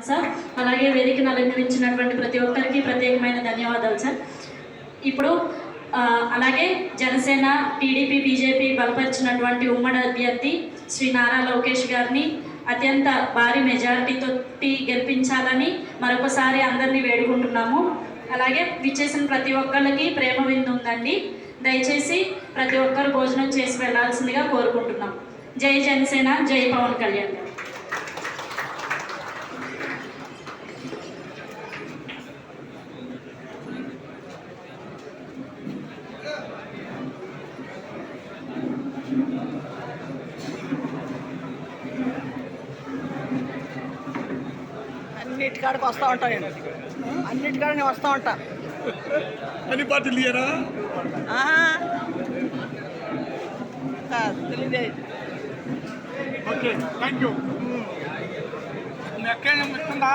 Sir. అలాగే వేదికను అలంకరించినటువంటి ప్రతి ఒక్కరికి ప్రత్యేకమైన ధన్యవాదాలు సార్. ఇప్పుడు అలాగే జనసేన, టీడీపీ, బీజేపీ బలపరిచినటువంటి ఉమ్మడి అభ్యర్థి శ్రీ నారా లోకేష్ గారిని అత్యంత భారీ మెజారిటీతో గెలిపించాలని మరొకసారి అందరినీ వేడుకుంటున్నాము. అలాగే విచ్చేసిన ప్రతి ఒక్కళ్ళకి ప్రేమ విందు ఉందండి. దయచేసి ప్రతి ఒక్కరు భోజనం చేసి వెళ్లాల్సిందిగా కోరుకుంటున్నాం. జై జనసేన, జై పవన్ కళ్యాణ్. అన్నిటికాడికి వస్తూ ఉంటాను నేను, అన్నిటికాడ నేను వస్తూ ఉంటా. అన్ని పార్టీలు ఇయ్యరా? తెలియదు. Okay, thank you. మీ అక్క ఏం చెప్తుందా?